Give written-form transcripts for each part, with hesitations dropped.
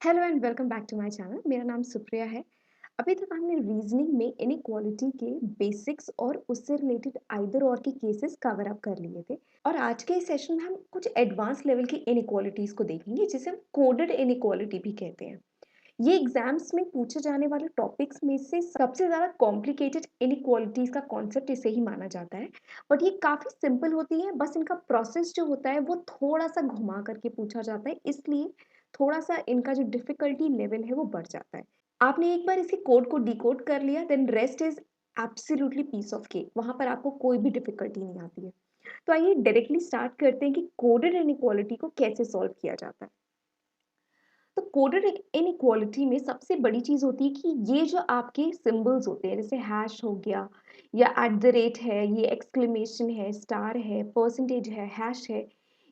Hello and welcome back to my channel. मेरा नाम सुप्रिया है। अभी तक हमने रीजनिंग में इनइक्वालिटी के बेसिक्स और उससे रिलेटेड आइदर और के केसेस कवर अप कर लिए थे। और आज के इस सेशन में हम कुछ एडवांस लेवल की इनइक्वालिटीज को देखेंगे जिसे हम कोडेड इनइक्वालिटी भी कहते हैं। ये एग्जाम्स में पूछे जाने वाले टॉपिक्स में से सबसे ज़्यादा कॉम्प्लिकेटेड इनइक्वालिटीज का कॉन्सेप्ट इसे ही माना जाता है। बट ये काफ़ी सिंपल होती है, बस इनका प्रोसेस जो होता है वो थोड़ा सा घुमा करके पूछा जाता है, इसलिए थोड़ा सा इनका जो डिफिकल्टी लेवल है वो बढ़ जाता है। आपने एक बार इसी कोड को डिकोड कर लिया, then rest is absolutely piece of cake. वहां पर आपको कोई भी डिफिकल्टी नहीं आती है। तो आइए डायरेक्टली स्टार्ट करते हैं कि कोडेड इनइक्वालिटी को कैसे सॉल्व किया जाता है। तो कोडेड इनइक्वालिटी में सबसे बड़ी चीज होती है कि ये जो आपके सिंबल्स होते हैं, जैसे हैश हो गया या एट द रेट है, ये एक्सक्लेमेशन है, स्टार है, परसेंटेज है, हैश है,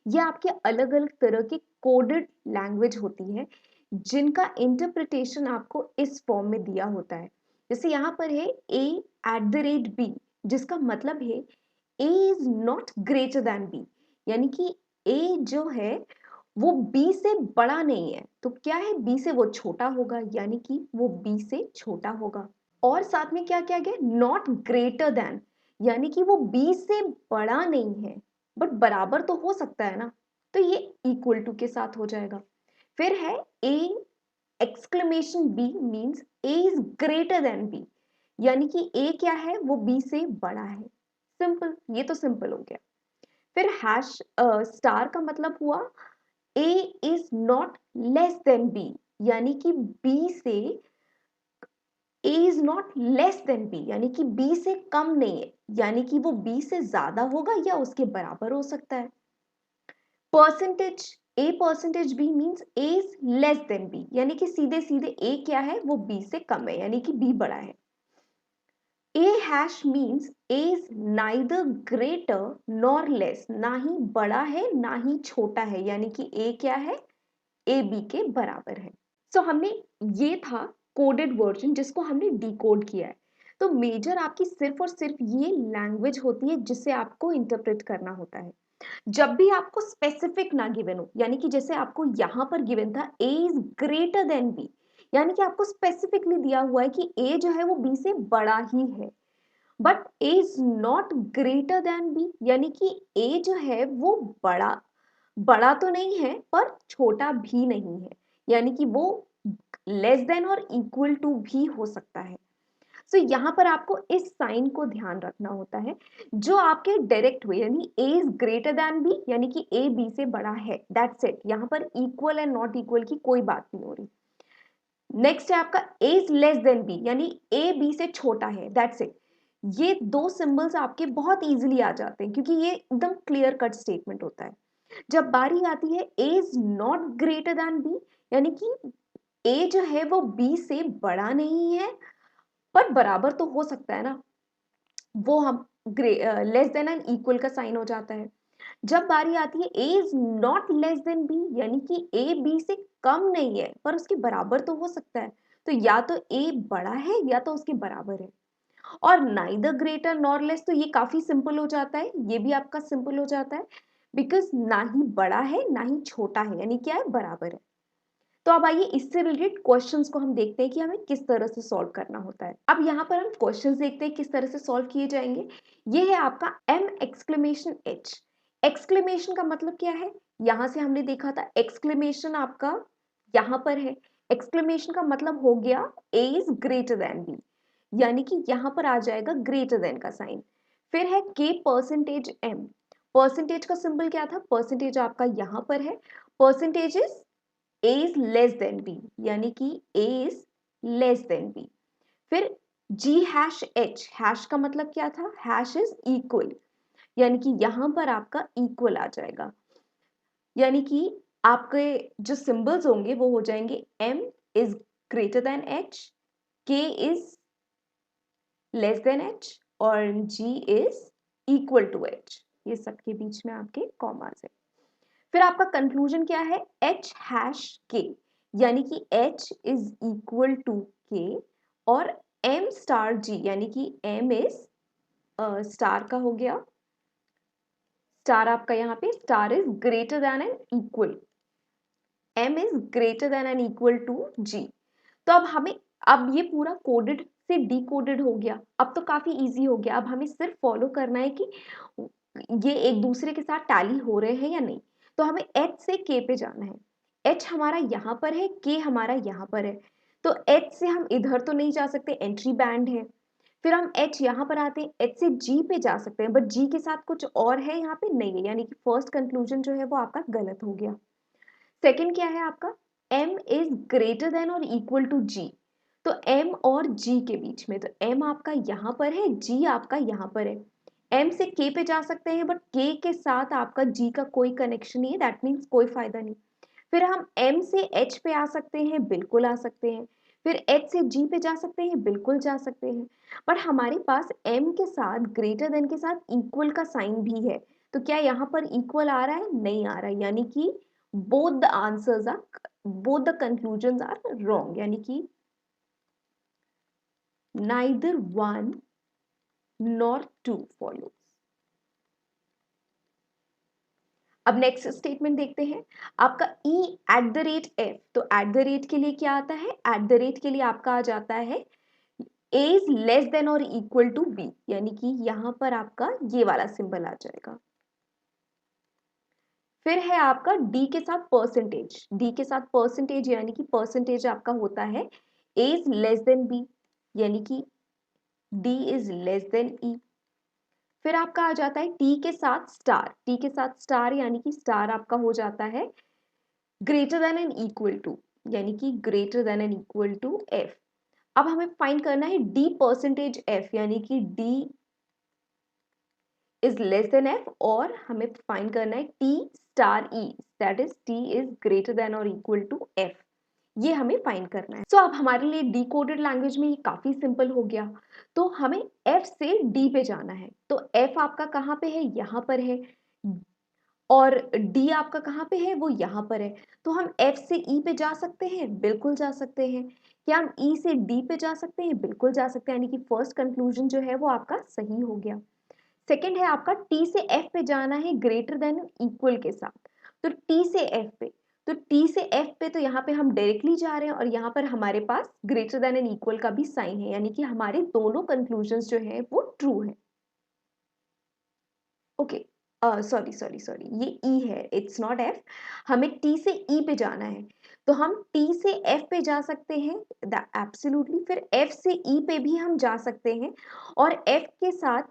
ये आपके अलग अलग तरह के कोडेड लैंग्वेज होती है जिनका इंटरप्रिटेशन आपको इस फॉर्म में दिया होता है। जैसे यहाँ पर है A at the rate B, जिसका मतलब है A is not greater than B, यानी कि ए जो है वो बी से बड़ा नहीं है, तो क्या है, बी से वो छोटा होगा, यानी कि वो बी से छोटा होगा। और साथ में क्या क्या गया, नॉट ग्रेटर देन, यानी कि वो बी से बड़ा नहीं है बट बराबर तो हो सकता है ना, तो ये इक्वल टू के साथ हो जाएगा। फिर है A exclamation B means A is greater than B, यानी कि ए क्या है, वो बी से बड़ा है। सिंपल, ये तो सिंपल हो गया। फिर हैश स्टार का मतलब हुआ A is not less then B, यानी कि B से A is not less then B, यानी कि B से कम नहीं है, यानी कि वो B से ज्यादा होगा या उसके बराबर हो सकता है। Percentage A percentage B means A is less then B, यानी कि सीधे सीधे A क्या है, वो B से कम है, यानी कि B बड़ा है। A hash means A is neither greater nor less, ना ही बड़ा है ना ही छोटा है, यानी कि A क्या है, ए बी के बराबर है। सो हमने, ये था कोडेड वर्जन जिसको हमने डिकोड किया है। तो मेजर आपकी सिर्फ और सिर्फ ये लैंग्वेज होती है जिसे आपको इंटरप्रेट करना होता है। जब भी आपको स्पेसिफिक ना गिवन हो, यानी कि जैसे आपको यहां पर गिवन था ए इज ग्रेटर देन बी, यानी कि आपको स्पेसिफिकली दिया हुआ है कि ए जो है वो बी से बड़ा ही है। But A is not greater than B, यानी कि ए जो है वो बड़ा बड़ा तो नहीं है पर छोटा भी नहीं है, यानी कि वो लेस देन और इक्वल टू भी हो सकता है। सो यहाँ पर आपको इस साइन को ध्यान रखना होता है जो आपके डायरेक्ट हुए, यानी ए इज ग्रेटर देन बी, यानी कि ए बी से बड़ा है, दैट्स इट। यहाँ पर इक्वल एंड नॉट इक्वल की कोई बात नहीं हो रही। नेक्स्ट है आपका ए इज लेस देन बी, यानी ए बी से छोटा है, दैट्स इट। ये दो सिंबल्स आपके बहुत इजीली आ जाते हैं क्योंकि ये एकदम क्लियर कट स्टेटमेंट होता है। जब बारी आती है A is not greater than B, यानी कि ए जो है वो बी से बड़ा नहीं है पर बराबर तो हो सकता है ना, वो हम लेस देन एंड इक्वल का साइन हो जाता है। जब बारी आती है A is not less than B, यानी कि ए बी से कम नहीं है पर उसके बराबर तो हो सकता है, तो या तो ए बड़ा है या तो उसके बराबर है। और नाइदर ग्रेटर नॉर लेस, तो ये काफी सिंपल हो जाता है, ये भी आपका सिंपल हो जाता है बिकॉज ना ही बड़ा है ना ही छोटा है, यानी क्या है, बराबर है। तो अब आइए इससे रिलेटेड क्वेश्चंस को हम देखते हैं कि हमें किस तरह से सॉल्व करना होता है। अब यहाँ पर हम क्वेश्चंस देखते हैं किस तरह से सॉल्व किए जाएंगे। ये है आपका एम एक्सक्लेमेशन एच। एक्सक्लेमेशन का मतलब क्या है, यहां से हमने देखा था एक्सक्लेमेशन आपका यहां पर है। एक्सक्लेमेशन का मतलब हो गया ए इज ग्रेटर देन बी, यानी कि यहां पर आ जाएगा ग्रेटर देन का साइन। फिर है के परसेंटेज एम। परसेंटेज का सिंबल क्या था, परसेंटेज आपका यहां पर है। Percentage is a is less than b, यानी कि a is less than b। फिर g hash h, hash का मतलब क्या था, hash is equal, यानी कि यहां पर आपका equal आ जाएगा, यानी कि आपके जो सिंबल्स होंगे वो हो जाएंगे m is greater than h, k is less than h और g is equal to h। ये सबके बीच में आपके कॉमास है। फिर आपका कंक्लूजन क्या है, एच हैश के, यानी कि एच इज इक्वल टू के और एम स्टार जी, यानी कि एम इज स्टार का हो गया, स्टार आपका यहाँ पे star is greater than and equal. m is greater than and equal to g। तो अब ये पूरा कोडेड से डिकोडेड हो गया। अब तो काफी इजी हो गया। अब हमें सिर्फ फॉलो करना है कि ये एक दूसरे के साथ टैली हो रहे हैं या नहीं। तो हमें h से k पे जाना है। h हमारा यहाँ पर है, k हमारा यहाँ पर है। तो h से हम इधर तो नहीं जा सकते, एंट्री बैंड है। फिर हम h यहाँ पर आते हैं, h से g पे जा सकते हैं, बट g के साथ कुछ और है यहाँ पे नहीं है, यानी कि फर्स्ट कंक्लूजन जो है वो आपका गलत हो गया। सेकंड क्या है आपका, m इज ग्रेटर देन और इक्वल टू g। तो m और g के बीच में, तो m आपका यहाँ पर है, g आपका यहाँ पर है। m से k पे जा सकते हैं, बट k के साथ आपका g का कोई कनेक्शन नहीं है, दैट मीन्स कोई फायदा नहीं। फिर हम m से h पे आ सकते हैं, बिल्कुल आ सकते हैं। फिर h से g पे जा सकते हैं, बिल्कुल जा सकते हैं। पर हमारे पास m के साथ ग्रेटर देन के साथ इक्वल का साइन भी है। तो क्या यहाँ पर इक्वल आ रहा है? नहीं आ रहा है, यानी कि both the answers are both the conclusions are wrong, यानी कि neither one nor two follows। अब नेक्स्ट स्टेटमेंट देखते हैं। आपका e eight the rate f, तो एट द रेट के लिए क्या आता है? एट द रेट के लिए आपका आ जाता है a इज लेस देन और इक्वल टू b, यानी कि यहां पर आपका ये वाला सिंबल आ जाएगा। फिर है आपका d के साथ परसेंटेज, d के साथ परसेंटेज, यानी कि परसेंटेज आपका होता है a is less then b, यानी कि d is less then e। फिर आपका आ जाता है t के साथ स्टार, t के साथ स्टार यानी कि स्टार आपका हो जाता है greater than and equal to, यानी कि greater than and equal to f। अब हमें फाइंड करना है d परसेंटेज f, यानी कि d is less then f, और हमें फाइंड करना है t star e, that is t is greater then और इक्वल टू f। ये हमें फाइंड करना है। अब हमारे लिए डिकोडेड लैंग्वेज में ये काफी सिंपल हो गया। तो हमें f से d पे जाना है। तो f आपका कहाँ पे है? यहाँ पर है। और d आपका कहाँ पे है? वो यहाँ पर है। तो हम f से e पे जा सकते हैं, बिल्कुल जा सकते हैं। क्या हम e से d पे जा सकते हैं? बिल्कुल जा सकते हैं, यानी कि फर्स्ट कंक्लूजन जो है वो आपका सही हो गया। सेकंड है आपका t से f पे जाना है ग्रेटर देन इक्वल के साथ। तो t से f पे, तो t से f पे, तो यहाँ पे हम डायरेक्टली जा रहे हैं और यहाँ पर हमारे पास ग्रेटर देन एंड इक्वल का भी साइन है, यानी कि हमारे दोनों कंक्लूजन्स जो है वो ट्रू है। ओके, सॉरी सॉरी सॉरी, ये e है, इट्स नॉट f। हमें t से e पे जाना है, तो हम t से f पे जा सकते हैं, एब्सोल्युटली। फिर f से e पे भी हम जा सकते हैं, और f के साथ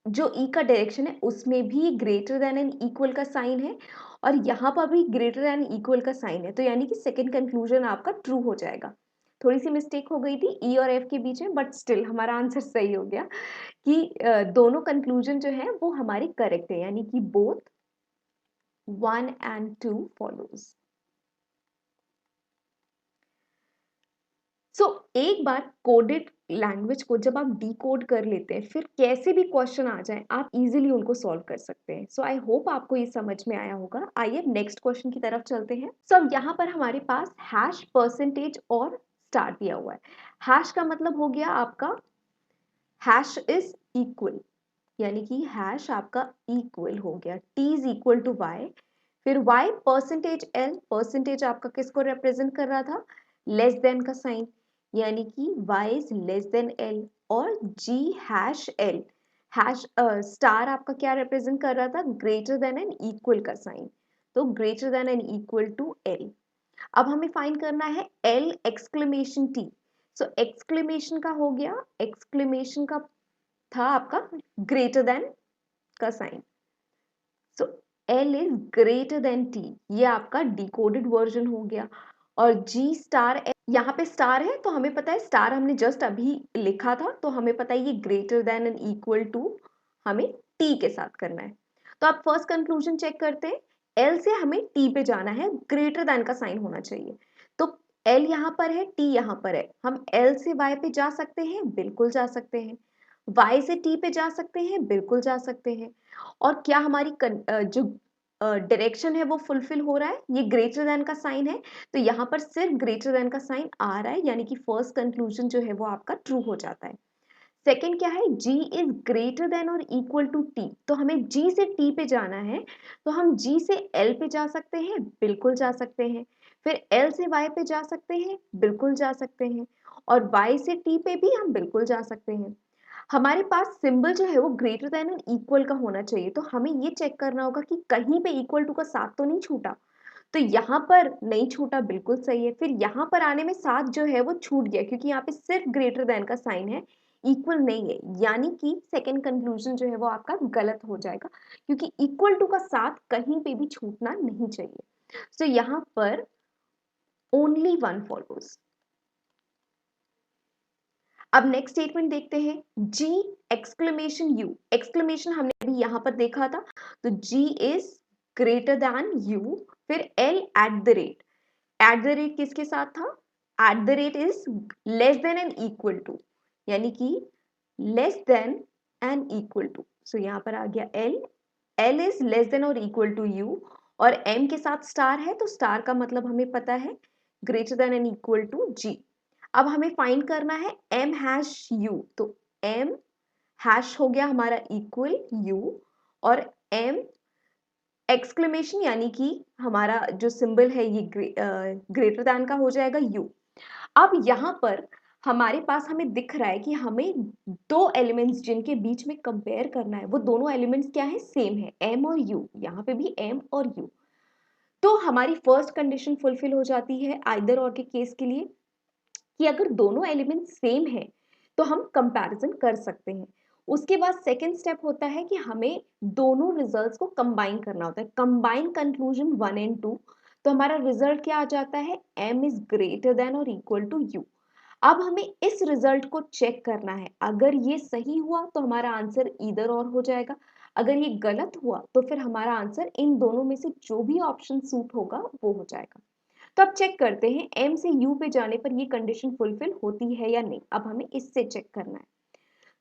जो ई का डायरेक्शन है उसमें भी ग्रेटर देन एंड इक्वल का साइन है, और यहाँ पर भी ग्रेटर देन इक्वल का साइन है। तो यानी कि सेकंड कंक्लूजन आपका ट्रू हो जाएगा। थोड़ी सी मिस्टेक हो गई थी ई और एफ के बीच में, बट स्टिल हमारा आंसर सही हो गया कि दोनों कंक्लूजन जो है वो हमारे करेक्ट है, यानी कि बोथ 1 and 2 follows। एक बार कोडेड लैंग्वेज को जब आप डिकोड कर लेते हैं, फिर कैसे भी क्वेश्चन आ जाए आप इजीली उनको सॉल्व कर सकते हैं। आई होप आपको ये समझ में आया होगा। आइए अब नेक्स्ट क्वेश्चन की तरफ चलते हैं। अब यहाँ पर हमारे पास हैश, परसेंटेज और स्टार दिया हुआ है। हैश का मतलब हो गया आपका हैश इज इक्वल, यानी कि हैश आपका इक्वल हो गया, t is equal to Y. फिर y परसेंटेज l, परसेंटेज आपका किसको रिप्रेजेंट कर रहा था? लेस देन का साइन, यानी कि y is less than l। और g hash l, hash star आपका क्या रिप्रेजेंट कर रहा था? ग्रेटर देन एंड इक्वल का साइन, तो greater than and equal to l। अब हमें फाइंड करना है l एक्सक्लेमेशन t। एक्सक्लेमेशन का हो गया, एक्सक्लेमेशन का था आपका ग्रेटर देन का sign, so L is greater than T, ये आपका डिकोडेड वर्जन हो गया। और G स्टार, यहाँ पे स्टार है तो हमें पता है स्टार हमने जस्ट अभी लिखा था, तो हमें पता है ये greater than and equal to हमें T के साथ करना है। तो आप फर्स्ट कंक्लूजन चेक करते हैं, L से हमें T पे जाना है, ग्रेटर देन का साइन होना चाहिए। तो L यहाँ पर है, T यहाँ पर है, हम L से Y पे जा सकते हैं, बिल्कुल जा सकते हैं। Y से T पे जा सकते हैं, बिल्कुल जा सकते हैं। और क्या हमारी जो डायरेक्शन है वो फुलफिल हो रहा है? ये ग्रेटर देन का साइन है, तो यहाँ पर सिर्फ ग्रेटर देन का साइन आ रहा है, यानी कि फर्स्ट कंक्लूजन जो है वो आपका ट्रू हो जाता है। सेकंड क्या है, g इज ग्रेटर देन और इक्वल टू t। तो हमें g से t पे जाना है, तो हम g से l पे जा सकते हैं, बिल्कुल जा सकते हैं। फिर l से y पे जा सकते हैं, बिल्कुल जा सकते हैं। और y से t पे भी हम बिल्कुल जा सकते हैं। हमारे पास सिंबल जो है वो ग्रेटर देन और इक्वल का होना चाहिए, तो हमें ये चेक करना होगा कि कहीं पे इक्वल टू का साथ तो नहीं छूटा। तो यहाँ पर नहीं छूटा, बिल्कुल सही है। फिर यहाँ पर आने में साथ जो है वो छूट गया, क्योंकि यहाँ पे सिर्फ ग्रेटर देन का साइन है, इक्वल नहीं है, यानी कि सेकंड कंक्लूजन जो है वो आपका गलत हो जाएगा, क्योंकि इक्वल टू का साथ कहीं पे भी छूटना नहीं चाहिए। तो यहाँ पर ओनली वन फॉलोज। अब नेक्स्ट स्टेटमेंट देखते हैं, G एक्सक्लेमेशन U। एक्सक्लेमेशन हमने अभी यहाँ पर देखा था, तो G is greater than U। फिर L at the rate. At the rate किसके साथ था, at the rate is less than and equal to, यानी कि less than and equal to. So यहाँ पर आ गया L। L is less than और इक्वल टू U, और M के साथ स्टार है, तो स्टार का मतलब हमें पता है greater than and equal to G। अब हमें फाइंड करना है M हैश U। तो M हैश हो गया हमारा इक्वल U, और M एक्सक्लेमेशन यानी कि हमारा जो सिंबल है ये ग्रेटर दैन का हो जाएगा U। अब यहाँ पर हमारे पास हमें दिख रहा है कि हमें दो एलिमेंट्स जिनके बीच में कंपेयर करना है, वो दोनों एलिमेंट्स क्या है, सेम है, M और U। यहाँ पे भी M और U। तो हमारी फर्स्ट कंडीशन फुलफिल हो जाती है आइदर और के केस के लिए, कि अगर दोनों एलिमेंट सेम है तो हम कंपैरिजन कर सकते हैं। उसके बाद सेकंड स्टेप होता है कि हमें दोनों रिजल्ट्स को कंबाइन करना होता है, कंबाइन कंक्लूजन 1 एंड 2। तो हमारा रिजल्ट क्या आ जाता है, m इज ग्रेटर देन और इक्वल टू u। अब हमें इस रिजल्ट को चेक करना है, अगर ये सही हुआ तो हमारा आंसर इधर और हो जाएगा, अगर ये गलत हुआ तो फिर हमारा आंसर इन दोनों में से जो भी ऑप्शन सूट होगा वो हो जाएगा। तो अब चेक करते हैं M से U पे जाने पर ये कंडीशन फुलफिल होती है या नहीं। अब हमें इससे चेक करना है,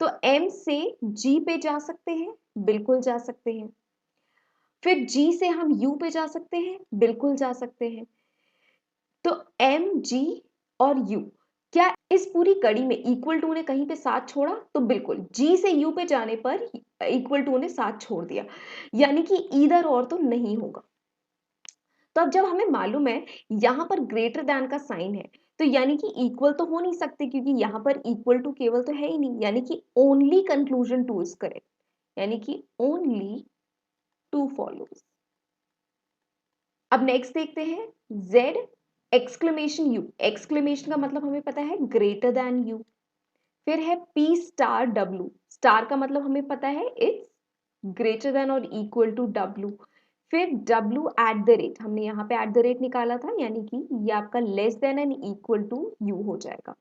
तो M से G पे जा सकते हैं, बिल्कुल जा सकते हैं। फिर G से हम U पे जा सकते हैं, बिल्कुल जा सकते हैं। तो M, G और U, क्या इस पूरी कड़ी में इक्वल टू ने कहीं पे साथ छोड़ा, तो बिल्कुल G से U पे जाने पर इक्वल टू ने साथ छोड़ दिया, यानी कि इधर और तो नहीं होगा। तो अब जब हमें मालूम है यहाँ पर ग्रेटर देन का साइन है, तो यानी कि इक्वल तो हो नहीं सकते, क्योंकि यहाँ पर इक्वल टू केवल तो है ही नहीं, यानी कि only conclusion two is correct, यानी कि ओनली टू फॉलोज। अब नेक्स्ट देखते हैं Z एक्सक्लेमेशन U। एक्सक्लेमेशन का मतलब हमें पता है ग्रेटर देन U। फिर है P स्टार W। स्टार का मतलब हमें पता है इट्स ग्रेटर देन और इक्वल टू W। फिर W एट द रेट, हमने यहाँ पे एट द रेट निकाला था, यानी कि ये आपका less than and equal to U हो जाएगा।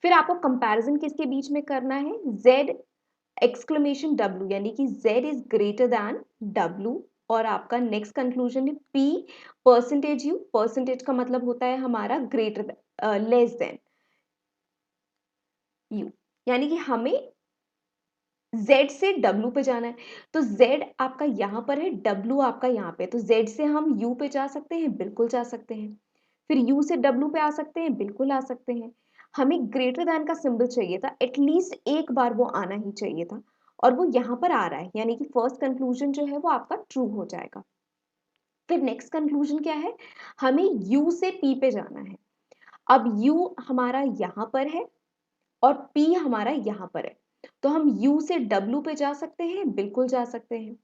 फिर आपको कंपैरिजन किसके बीच में करना है, Z एक्सक्लेमेशन W, यानी कि Z is greater then W। और आपका नेक्स्ट कंक्लूजन है P परसेंटेज U। परसेंटेज का मतलब होता है हमारा ग्रेटर लेस देन U, यानी कि हमें Z से W पे जाना है, तो Z आपका यहाँ पर है, W आपका यहाँ पे, तो Z से हम U पे जा सकते हैं, बिल्कुल जा सकते हैं। फिर U से W पे आ सकते हैं, बिल्कुल आ सकते हैं। हमें ग्रेटर देन का सिंबल चाहिए था, एटलीस्ट एक बार वो आना ही चाहिए था, और वो यहाँ पर आ रहा है, यानी कि फर्स्ट कंक्लूजन जो है वो आपका ट्रू हो जाएगा। फिर नेक्स्ट कंक्लूजन क्या है, हमें U से P पे जाना है। अब U हमारा यहाँ पर है और P हमारा यहाँ पर है, तो हम U से W पे जा सकते हैं, बिल्कुल जा सकते हैं।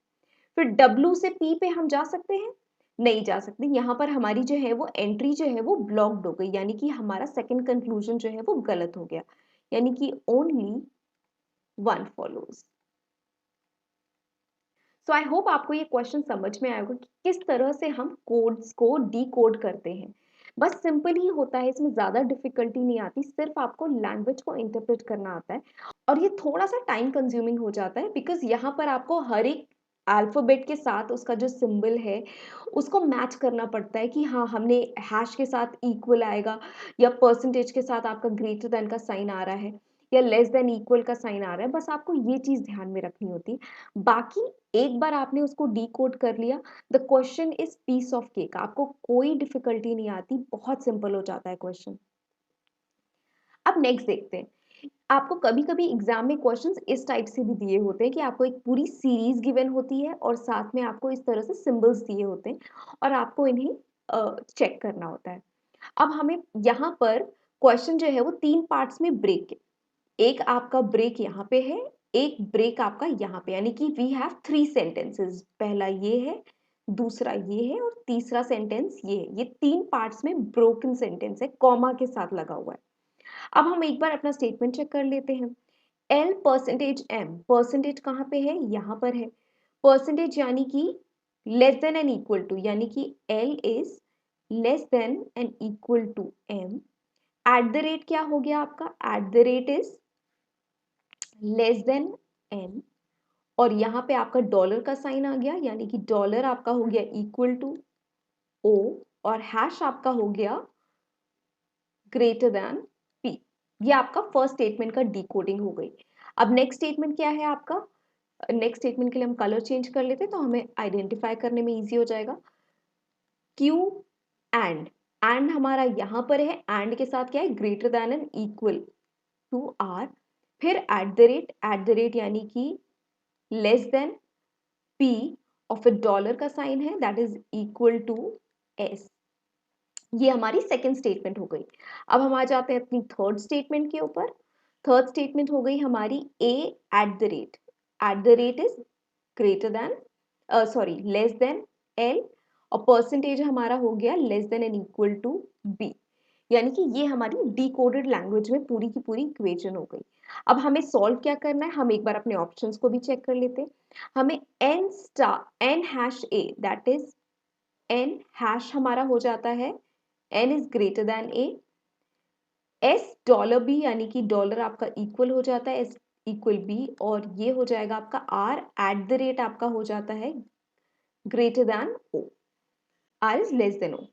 फिर W से P पे हम जा सकते हैं, नहीं जा सकते, यहाँ पर हमारी जो है वो एंट्री जो है वो ब्लॉक्ड हो गई, यानी कि हमारा सेकंड कंक्लूजन जो है वो गलत हो गया, यानी कि only one follows. So I hope आपको ये क्वेश्चन समझ में आएगा कि किस तरह से हम कोड्स को डीकोड करते हैं। बस सिंपल ही होता है, इसमें ज़्यादा डिफिकल्टी नहीं आती, सिर्फ आपको लैंग्वेज को इंटरप्रेट करना आता है, और ये थोड़ा सा टाइम कंज्यूमिंग हो जाता है, बिकॉज यहाँ पर आपको हर एक अल्फ़ाबेट के साथ उसका जो सिंबल है उसको मैच करना पड़ता है, कि हाँ हमने हैश के साथ इक्वल आएगा, या परसेंटेज के साथ आपका ग्रेटर देन का साइन आ रहा है, या लेस देन इक्वल का साइन आ रहा है, बस आपको ये चीज़ ध्यान में रखनी होती है। बाकी एक बार आपने उसको डीकोड कर लिया, the question is peace of cake, आपको कोई डिफिकल्टी नहीं आती, बहुत सिंपल हो जाता है क्वेश्चन। अब नेक्स्ट देखते हैं, आपको कभी-कभी एग्ज़ाम में क्वेश्चंस इस टाइप से भी दिए होते हैं कि आपको एक पूरी सीरीज़ गिवन होती है और साथ में आपको इस तरह से सिंबल्स दिए होते हैं और आपको इन्हें चेक करना होता है। अब हमें यहाँ पर क्वेश्चन जो है वो 3 पार्ट्स में ब्रेक है। एक आपका ब्रेक यहाँ पे है, एक ब्रेक आपका यहाँ पे, यानी कि वी हैव 3 सेंटेंसेस। पहला ये है, दूसरा ये है और तीसरा सेंटेंस ये है। ये 3 पार्ट्स में ब्रोकन सेंटेंस है, कॉमा के साथ लगा हुआ है। अब हम एक बार अपना स्टेटमेंट चेक कर लेते हैं। L परसेंटेज M, परसेंटेज कहाँ पे है? यहाँ पर है। परसेंटेज यानी कि less than and equal to, यानी कि L is less than and equal to M। At the rate क्या हो गया आपका? At the rate is less than N। और यहाँ पे आपका डॉलर का साइन आ गया, यानी कि डॉलर आपका हो गया इक्वल टू O और हैश आपका हो गया ग्रेटर देन P। ये आपका फर्स्ट स्टेटमेंट का डिकोडिंग हो गई। अब नेक्स्ट स्टेटमेंट क्या है आपका? नेक्स्ट स्टेटमेंट के लिए हम कलर चेंज कर लेते हैं तो हमें आइडेंटिफाई करने में इजी हो जाएगा। क्यू एंड हमारा यहाँ पर है, एंड के साथ क्या है? Greater than and equal to R. फिर एट द रेट यानी कि लेस देन पी और फिर डॉलर का साइन है, that is equal to S. ये हमारी सेकेंड स्टेटमेंट हो गई। अब हम आ जाते हैं अपनी थर्ड स्टेटमेंट के ऊपर। थर्ड स्टेटमेंट हो गई हमारी A at the rate. At the rate is greater than sorry less than L और परसेंटेज हमारा हो गया less than and equal to B. यानी कि ये हमारी डिकोडेड लैंग्वेज में पूरी की पूरी इक्वेशन हो गई। अब हमें सॉल्व क्या करना है? हम एक बार अपने ऑप्शंस को भी चेक कर लेते हैं। हमें N hash A, that is N hash हमारा हो जाता है n is greater than A. S dollar B, यानी कि डॉलर आपका इक्वल हो जाता है एस इक्वल बी और ये हो जाएगा आपका आर एट द रेट आपका हो जाता है greater than O. R is less than O.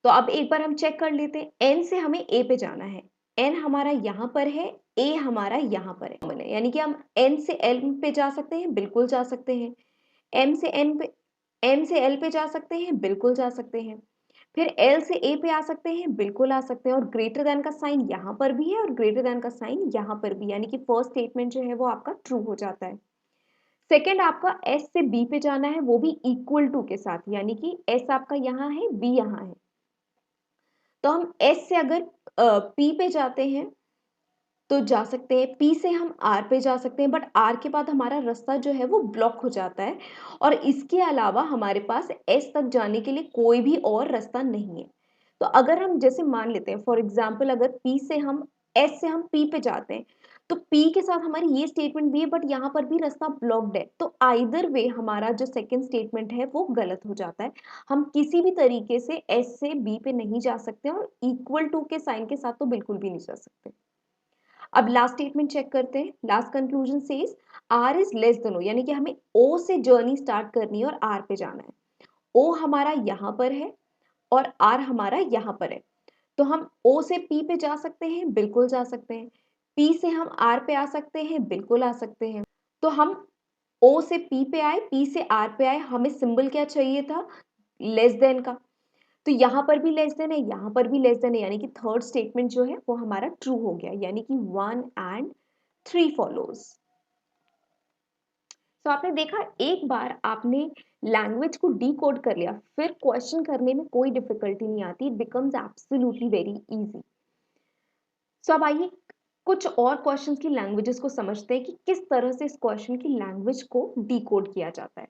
तो अब एक बार हम चेक कर लेते हैं। एन से हमें ए पे जाना है। एन हमारा यहाँ पर है, ए हमारा यहाँ पर है, यानी कि हम एन से एल पे जा सकते हैं, बिल्कुल जा सकते हैं। एम से एल पे जा सकते हैं, बिल्कुल जा सकते हैं। फिर एल से ए पे आ सकते हैं, बिल्कुल आ सकते हैं। और ग्रेटर देन का साइन यहाँ पर भी है और ग्रेटर देन का साइन यहाँ पर भी, यानी कि फर्स्ट स्टेटमेंट जो है वो आपका ट्रू हो जाता है। सेकेंड आपका एस से बी पे जाना है, वो भी इक्वल टू के साथ, यानी कि एस आपका यहाँ है, बी यहाँ है। तो हम एस से अगर पी पे जाते हैं तो जा सकते हैं, पी से हम आर पे जा सकते हैं, बट आर के बाद हमारा रास्ता जो है वो ब्लॉक हो जाता है और इसके अलावा हमारे पास एस तक जाने के लिए कोई भी और रास्ता नहीं है। तो अगर हम जैसे मान लेते हैं फॉर एग्जाम्पल, अगर पी से हम एस से हम पी पे जाते हैं तो पी के साथ हमारी ये स्टेटमेंट भी है बट यहाँ पर भी रास्ता ब्लॉक्ड है, तो आइदर वे हमारा जो सेकंड स्टेटमेंट है वो गलत हो जाता है। हम किसी भी तरीके से एस से बी पे नहीं जा सकते और इक्वल टू के साइन के साथ तो बिल्कुल भी नहीं जा सकते। अब लास्ट स्टेटमेंट चेक करते हैं। Last conclusion says R is less than O, यानी कि हमें ओ से जर्नी स्टार्ट करनी है और आर पे जाना है। ओ हमारा यहाँ पर है और आर हमारा यहाँ पर है, तो हम ओ से पी पे जा सकते हैं, बिल्कुल जा सकते हैं। पी से हम आर पे आ सकते हैं, बिल्कुल आ सकते हैं। तो हम ओ से पी पे आए, पी से आर पे आए, हमें सिंबल क्या चाहिए था? लेस देन का। तो यहाँ पर भी लेस देन है, यहाँ पर भी लेस देन है, यानी कि थर्ड स्टेटमेंट जो है वो हमारा ट्रू हो गया, यानी कि 1 एंड 3 फॉलोज। तो आपने देखा, एक बार आपने लैंग्वेज को डिकोड कर लिया फिर क्वेश्चन करने में कोई डिफिकल्टी नहीं आती, it becomes absolutely very easy. So अब आइए कुछ और क्वेश्चंस की लैंग्वेजेस को समझते हैं कि किस तरह से इस क्वेश्चन की लैंग्वेज को डिकोड किया जाता है।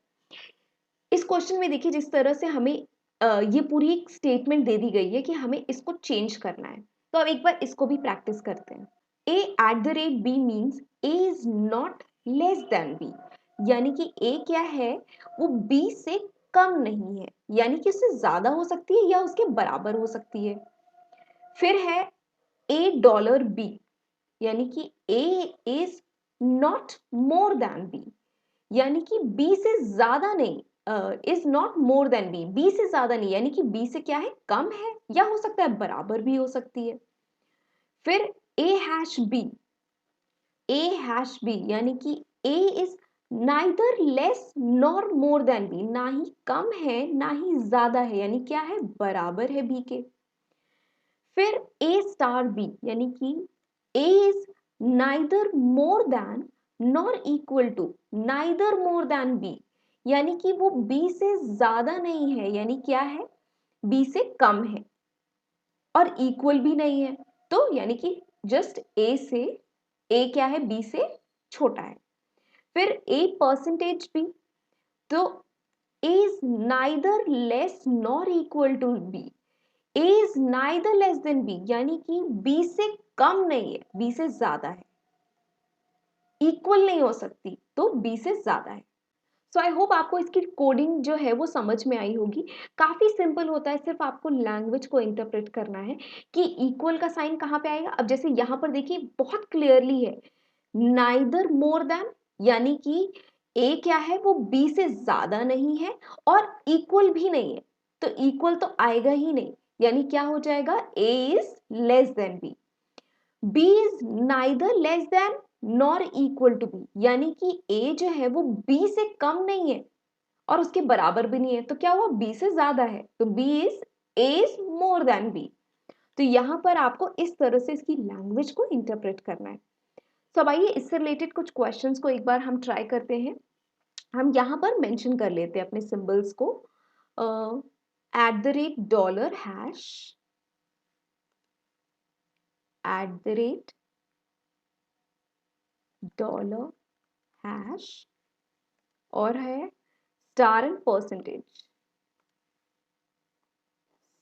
इस क्वेश्चन में देखिए जिस तरह से हमें ये पूरी एक स्टेटमेंट दे दी गई है कि हमें इसको चेंज करना है, तो अब एक बार इसको भी प्रैक्टिस करते हैं। A at the rate B means A is not less than B, यानी कि ए क्या है? वो बी से कम नहीं है, यानी कि उससे ज्यादा हो सकती है या उसके बराबर हो सकती है। फिर है ए डॉलर बी, यानी कि A is not more than B, यानी कि बी से ज्यादा नहीं, is not more than B, B से ज्यादा नहीं, यानी कि बी से क्या है? कम है या हो सकता है बराबर भी हो सकती है। फिर A hash B, A hash B यानी कि A is neither less nor more than B, ना ही कम है ना ही ज्यादा है, यानी क्या है? बराबर है बी के। फिर ए स्टार बी, यानी कि A is neither more than nor equal to, neither more than B, यानी कि वो बी से ज्यादा नहीं है, यानी क्या है, बी से कम है और इक्वल भी नहीं है, तो यानी कि जस्ट ए से, ए क्या है, बी से छोटा है। फिर ए परसेंटेज बी, तो A is neither less nor equal to B, A is neither less than B, यानी कि बी से कम नहीं है, बी से ज्यादा है, इक्वल नहीं हो सकती, तो बी से ज्यादा है। सो आई होप आपको इसकी कोडिंग जो है वो समझ में आई होगी। काफी सिंपल होता है, सिर्फ आपको लैंग्वेज को इंटरप्रेट करना है कि इक्वल का साइन कहाँ पे आएगा। अब जैसे यहाँ पर देखिए बहुत क्लियरली है, नाइदर मोर देन, यानी कि ए क्या है, वो बी से ज्यादा नहीं है और इक्वल भी नहीं है, तो इक्वल तो आएगा ही नहीं, यानी क्या हो जाएगा, A is less than B. B is neither less than nor equal to B, यानी कि ए जो है वो बी से कम नहीं है और उसके बराबर भी नहीं है, तो क्या हुआ, बी से ज्यादा है, तो B is, A is more than B. तो यहां पर आपको इस तरह से इसकी लैंग्वेज को इंटरप्रेट करना है। तो अब आइए इससे रिलेटेड कुछ क्वेश्चंस को एक बार हम ट्राई करते हैं। हम यहाँ पर मेंशन कर लेते हैं अपने सिंबल्स को, eight the rate dollar hash, eight the rate dollar hash, और है star and percentage,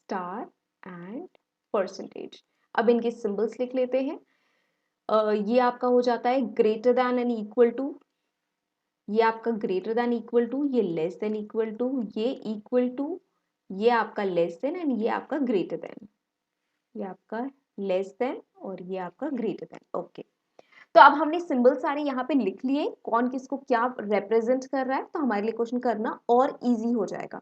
star and percentage. अब इनके सिंबल्स लिख लेते हैं। ये आपका हो जाता है greater than and equal to, ये आपका ग्रेटर देन इक्वल टू, ये लेस देन इक्वल टू, ये इक्वल टू, ये आपका लेस देन, एंड ये आपका ग्रेटर देन, ये आपका लेस देन और ये आपका ग्रेटर देन। ओके, तो अब हमने सिंबल सारे यहाँ पे लिख लिए, कौन किसको क्या रिप्रेजेंट कर रहा है, तो हमारे लिए क्वेश्चन करना और इजी हो जाएगा।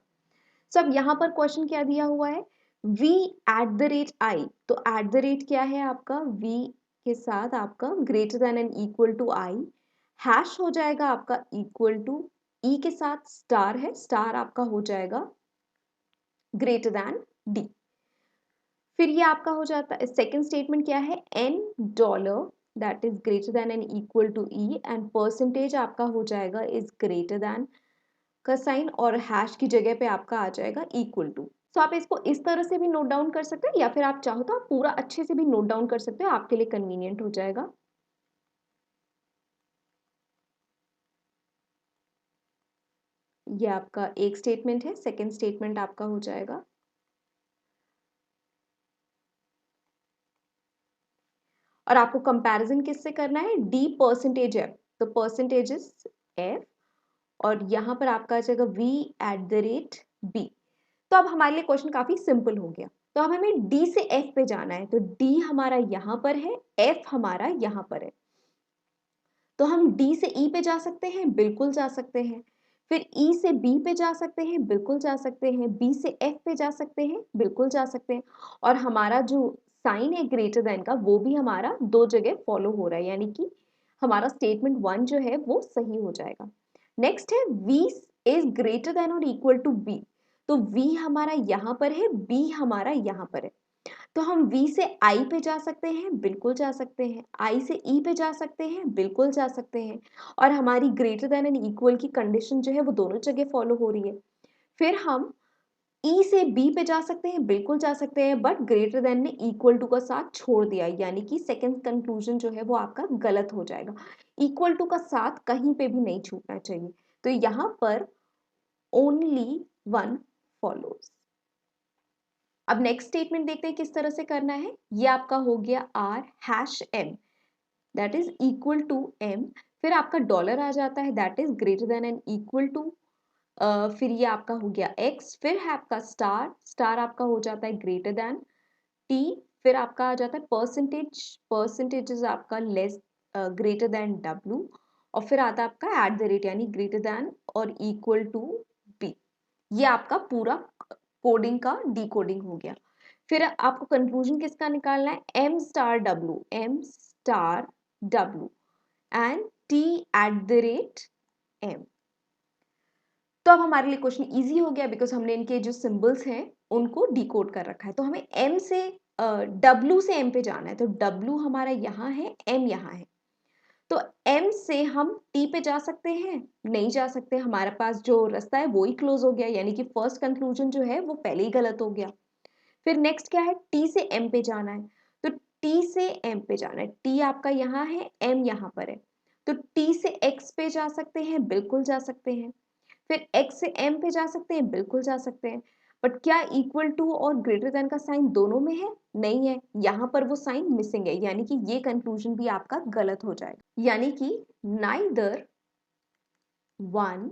सो अब यहाँ पर क्वेश्चन क्या दिया हुआ है, v eight the rate I, तो एट द रेट क्या है आपका, v के साथ आपका greater than and equal to I, hash हो जाएगा आपका इक्वल टू, ई के साथ स्टार है, स्टार आपका हो जाएगा ग्रेटर देन डी। फिर ये आपका हो जाता है, सेकेंड स्टेटमेंट क्या है, N dollar that is greater than and equal to E, and percentage आपका हो जाएगा इज ग्रेटर देन का साइन, और हैश की जगह पे आपका आ जाएगा इक्वल टू। सो आप इसको इस तरह से भी नोट डाउन कर सकते हैं, या फिर आप चाहो तो आप पूरा अच्छे से भी नोट डाउन कर सकते हो, आपके लिए कन्वीनियंट हो जाएगा। ये आपका एक स्टेटमेंट है, सेकेंड स्टेटमेंट आपका हो जाएगा, और आपको कंपैरिजन किससे करना है, डी परसेंटेज एफ, तो परसेंटेजेस एफ, और यहाँ पर आपका आ जाएगा V at the rate B. तो अब हमारे लिए क्वेश्चन काफी सिंपल हो गया। तो अब हमें डी से एफ पे जाना है, तो डी हमारा यहाँ पर है, एफ हमारा यहाँ पर है, तो हम डी से ई पे जा सकते हैं, बिल्कुल जा सकते हैं। फिर ई से बी पे जा सकते हैं, बिल्कुल जा सकते हैं। बी से एफ पे जा सकते हैं, बिल्कुल जा सकते हैं। और हमारा जो साइन है ग्रेटर देन का, वो भी हमारा दो जगह फॉलो हो रहा है, यानी कि हमारा स्टेटमेंट वन जो है वो सही हो जाएगा। नेक्स्ट है v इज ग्रेटर देन और इक्वल टू b, तो v हमारा यहाँ पर है, b हमारा यहाँ पर है, तो हम V से I पे जा सकते हैं, बिल्कुल जा सकते हैं। I से E पे जा सकते हैं, बिल्कुल जा सकते हैं। और हमारी ग्रेटर देन एंड इक्वल की कंडीशन जो है वो दोनों जगह फॉलो हो रही है। फिर हम E से B पे जा सकते हैं, बिल्कुल जा सकते हैं, बट ग्रेटर देन ने इक्वल टू का साथ छोड़ दिया, यानी कि सेकेंड कंक्लूजन जो है वो आपका गलत हो जाएगा। इक्वल टू का साथ कहीं पे भी नहीं छूटना चाहिए, तो यहाँ पर ओनली वन फॉलोज। अब नेक्स्ट स्टेटमेंट देखते हैं किस तरह से करना है। ये आपका हो गया R hash M that is equal to M, फिर आपका डॉलर आ जाता है that is greater than and equal to, फिर ये आपका हो गया एक्स, फिर है आपका स्टार, स्टार आपका हो जाता है ग्रेटर देन टी, फिर आपका आ जाता है परसेंटेज, परसेंटेज आपका लेस ग्रेटर देन डब्ल्यू, और फिर आता है आपका एट द रेट यानी ग्रेटर देन और इक्वल टू बी। ये आपका पूरा कोडिंग का डिकोडिंग हो गया। फिर आपको कंक्लूजन किसका निकालना है, M star W, M star W and T at the rate M. तो अब हमारे लिए क्वेश्चन इजी हो गया, बिकॉज हमने इनके जो सिंबल्स हैं उनको डिकोड कर रखा है। तो हमें एम से W से M पे जाना है, तो W हमारा यहाँ है, M यहाँ है। तो M से हम T पे जा सकते हैं? नहीं जा सकते, हमारे पास जो रास्ता है वो ही क्लोज हो गया, यानी कि फर्स्ट कंक्लूजन जो है वो पहले ही गलत हो गया। फिर नेक्स्ट क्या है, T से M पे जाना है, तो T से M पे जाना है, T आपका यहाँ है, M यहाँ पर है, तो T से X पे जा सकते हैं, बिल्कुल जा सकते हैं। फिर X से M पे जा सकते हैं, बिल्कुल जा सकते हैं। बट क्या इक्वल टू और ग्रेटर देन का साइन दोनों में है? नहीं है, यहाँ पर वो साइन मिसिंग है, यानी कि ये कंक्लूजन भी आपका गलत हो जाएगा, यानी कि नाइदर 1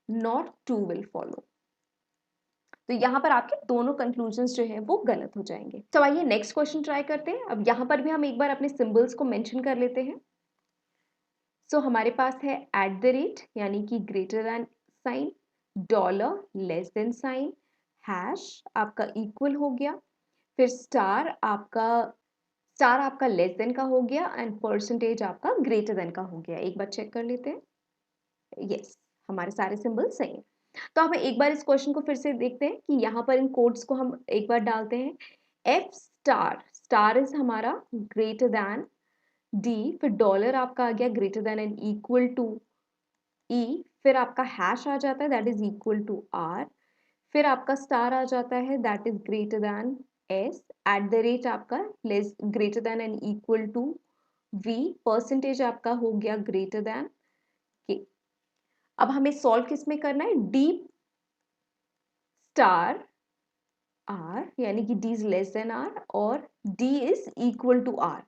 नॉट 2 विल फॉलो। तो यहाँ पर आपके दोनों कंक्लूजन्स जो है वो गलत हो जाएंगे। तो आइए नेक्स्ट क्वेश्चन ट्राई करते हैं। अब यहाँ पर भी हम एक बार अपने सिंबल्स को मेंशन कर लेते हैं। सो हमारे पास है एट द रेट यानी कि greater than sign, dollar less than sign, hash आपका इक्वल हो गया, फिर स्टार आपका लेस देन का हो गया एंड परसेंटेज आपका ग्रेटर देन का हो गया। एक बार चेक कर लेते हैं। यस, हमारे सारे सिंबल सही हैं। तो हम एक बार इस क्वेश्चन को फिर से देखते हैं कि यहाँ पर इन कोड्स को हम एक बार डालते हैं। एफ स्टार, स्टार इज हमारा ग्रेटर देन डी, फिर डॉलर आपका आ गया greater than and equal to E, फिर आपका हैश आ जाता है that is equal to R, फिर आपका स्टार आ जाता है that is greater than S, at the rate आपका less greater than and equal to V, percentage आपका हो गया ग्रेटर देन के। अब हमें सॉल्व किस में करना है, डी स्टार आर यानी कि D is less than R और D is equal to R.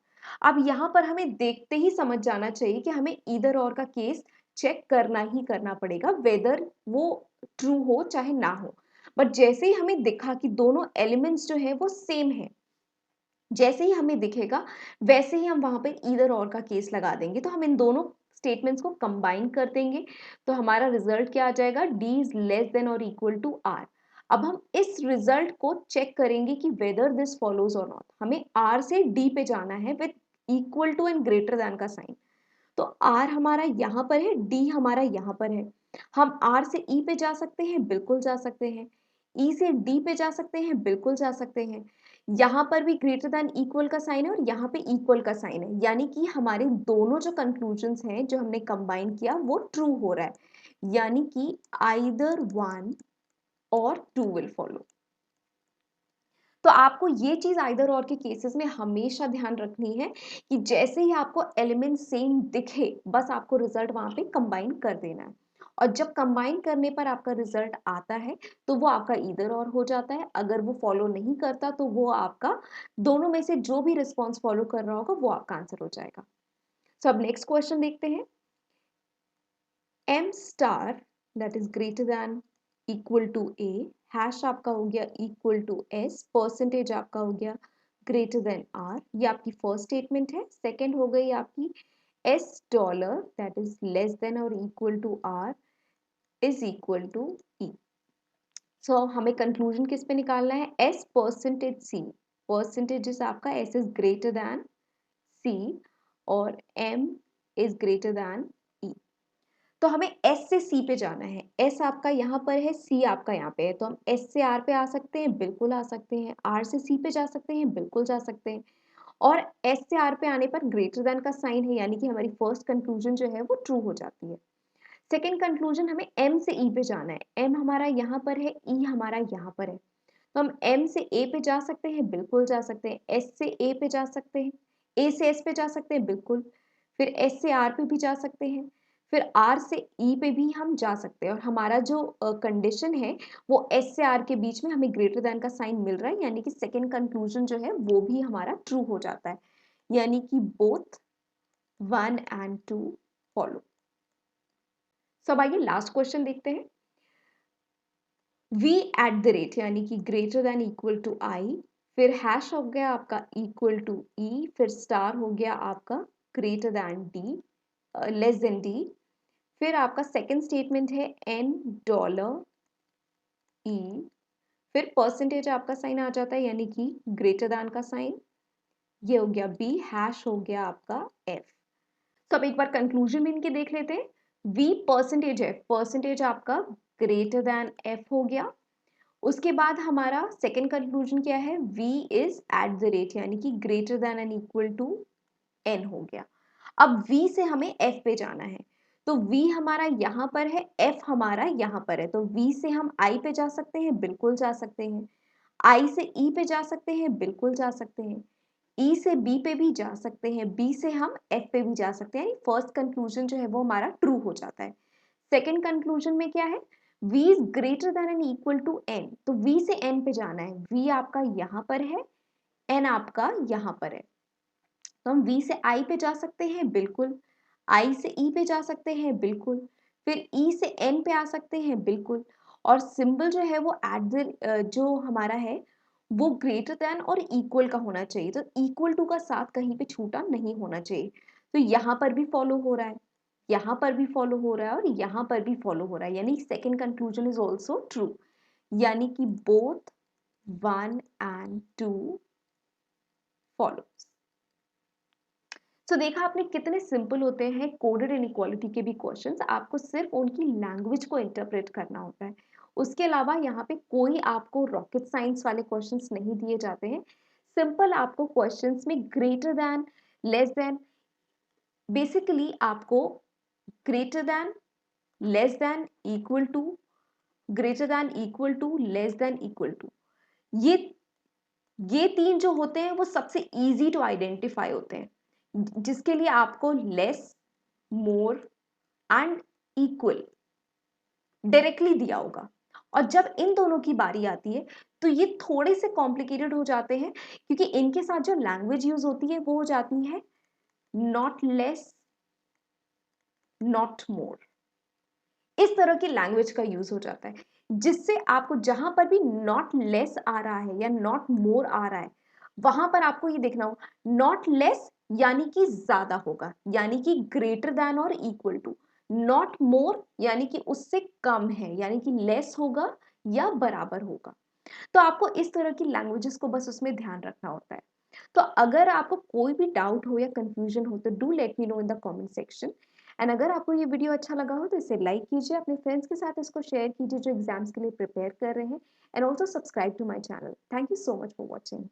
अब यहाँ पर हमें देखते ही समझ जाना चाहिए कि हमें इधर और का केस चेक करना ही करना पड़ेगा, वेदर वो ट्रू हो चाहे ना हो। बट जैसे ही हमें दिखा कि दोनों एलिमेंट्स जो है वो सेम है, जैसे ही हमें दिखेगा वैसे ही हम वहां पे इधर और का केस लगा देंगे। तो हम इन दोनों स्टेटमेंट्स को कंबाइन कर देंगे, तो हमारा रिजल्ट क्या आ जाएगा, डी इज लेस देन और इक्वल टू आर। अब हम इस रिजल्ट को चेक करेंगे कि वेदर दिस फॉलोज और नॉट। हमें आर से डी पे जाना है with equal to and greater than का साइन। तो आर हमारा यहाँ पर है, डी हमारा यहाँ पर है। हम आर से ई पे जा सकते हैं, बिल्कुल जा सकते हैं। ई से डी पे जा सकते हैं, बिल्कुल जा सकते हैं। यहाँ पर भी ग्रेटर देन इक्वल का साइन है और यहाँ पे इक्वल का साइन है, यानी कि हमारे दोनों जो कंक्लूजन्स हैं जो हमने कंबाइन किया वो ट्रू हो रहा है, यानी कि आइदर 1 और 2 विल फॉलो। तो आपको ये चीज आइदर और के केसेस में हमेशा ध्यान रखनी है कि जैसे ही आपको एलिमेंट सेम दिखे बस आपको रिजल्ट वहां पे कंबाइन कर देना है, और जब कंबाइन करने पर आपका रिजल्ट आता है तो वो आपका इधर और हो जाता है। अगर वो फॉलो नहीं करता तो वो आपका दोनों में से जो भी रिस्पॉन्स फॉलो कर रहा होगा वो आपका आंसर हो जाएगा। सो अब नेक्स्ट क्वेश्चन देखते हैं। M star that is greater than equal to A, hash आपका हो गया इक्वल टू एस, परसेंटेज आपका हो गया ग्रेटर देन आर। ये आपकी फर्स्ट स्टेटमेंट है। सेकंड हो गई आपकी S dollar that is less than और equal to R is equal to E. So हमें कंक्लूजन किस पे निकालना है, S percentage C, percentage is आपका S is greater than C और M is greater than E. तो हमें S से C पे जाना है। S आपका यहाँ पर है, C आपका यहाँ पे है, तो हम S से R पे आ सकते हैं, बिल्कुल आ सकते हैं। R से C पे जा सकते हैं, बिल्कुल जा सकते हैं। और S से R पे आने पर ग्रेटर देन का साइन है, यानी कि हमारी फर्स्ट कंक्लूजन जो है वो ट्रू हो जाती है। सेकेंड कंक्लूजन, हमें M से E पे जाना है। M हमारा यहाँ पर है, E हमारा यहाँ पर है, तो हम M से A पे जा सकते हैं, बिल्कुल जा सकते हैं। S से A पे जा सकते हैं, A से S पे जा सकते हैं, बिल्कुल। फिर S से R पे भी जा सकते हैं, फिर R से E पे भी हम जा सकते हैं। और हमारा जो कंडीशन है वो S से R के बीच में हमें ग्रेटर देन का साइन मिल रहा है, यानी कि सेकेंड कंक्लूजन जो है वो भी हमारा ट्रू हो जाता है, यानी कि बोथ 1 एंड 2 फॉलो। सब आइए लास्ट क्वेश्चन देखते हैं। v एट द रेट यानी कि ग्रेटर देन इक्वल टू आई, फिर हैश हो गया आपका इक्वल टू ई, फिर स्टार हो गया आपका greater than D, less than D, फिर आपका सेकेंड स्टेटमेंट है एन डॉलर ई, फिर परसेंटेज आपका साइन आ जाता है यानी कि ग्रेटर देन का साइन, ये हो गया बी, हैश हो गया आपका एफ। तो अब एक बार कंक्लूजन में इनके देख लेते हैं। v परसेंटेज है, परसेंटेज आपका ग्रेटर देन एफ हो गया, उसके बाद हमारा सेकंड कंक्लूजन क्या है, v is at the rate यानी कि greater than and equal to n हो गया। अब v से हमें f पे जाना है, तो v हमारा यहाँ पर है, f हमारा यहाँ पर है, तो v से हम i पे जा सकते हैं, बिल्कुल जा सकते हैं। i से e पे जा सकते हैं, बिल्कुल जा सकते हैं। e से b पे भी जा सकते हैं, b से हम f पे भी जा सकते हैं। फर्स्ट कंक्लूजन जो है वो हमारा ट्रू हो जाता है। सेकेंड कंक्लूजन में क्या है, v is greater than and equal to n, तो v से n पे जाना है। v आपका यहाँ पर है, n आपका यहाँ पर है, तो हम v से i पे जा सकते हैं, बिल्कुल। i से e पे जा सकते हैं, बिल्कुल। फिर e से n पे आ सकते हैं, बिल्कुल। और सिंबल जो है वो एट द जो हमारा है वो ग्रेटर देन और इक्वल का होना चाहिए, तो इक्वल टू का साथ कहीं पे छूटा नहीं होना चाहिए। तो यहाँ पर भी फॉलो हो रहा है, यहाँ पर भी फॉलो हो रहा है और यहाँ पर भी फॉलो हो रहा है, यानी second conclusion is also true, यानी कि बोथ 1 and 2 फॉलोज। तो देखा आपने कितने सिंपल होते हैं कोडेड इनइक्वालिटी के भी क्वेश्चंस, आपको सिर्फ उनकी लैंग्वेज को इंटरप्रेट करना होता है। उसके अलावा यहाँ पे कोई आपको रॉकेट साइंस वाले क्वेश्चंस नहीं दिए जाते हैं। सिंपल आपको क्वेश्चंस में greater than, less than, basically आपको greater than, less than, equal to, greater than, equal to, less than, equal to, ये ये तीन जो होते हैं वो सबसे इजी टू आइडेंटिफाई होते हैं, जिसके लिए आपको less, more and equal directly दिया होगा। और जब इन दोनों की बारी आती है तो ये थोड़े से कॉम्प्लिकेटेड हो जाते हैं, क्योंकि इनके साथ जो लैंग्वेज यूज होती है वो हो जाती है नॉट लेस, नॉट मोर। इस तरह की लैंग्वेज का यूज हो जाता है, जिससे आपको जहां पर भी नॉट लेस आ रहा है या नॉट मोर आ रहा है, वहां पर आपको ये देखना होगा नॉट लेस यानी कि ज्यादा होगा, यानी कि ग्रेटर देन और इक्वल टू। नॉट मोर यानी कि उससे कम है, यानी कि लेस होगा या बराबर होगा। तो आपको इस तरह की लैंग्वेजेस को बस उसमें ध्यान रखना होता है। तो अगर आपको कोई भी डाउट हो या कंफ्यूजन हो तो do let me know in the comment section. And अगर आपको ये वीडियो अच्छा लगा हो तो इसे लाइक कीजिए, अपने फ्रेंड्स के साथ इसको शेयर कीजिए जो एग्जाम्स के लिए प्रिपेयर कर रहे हैं, and also subscribe to my channel. Thank you so much for watching.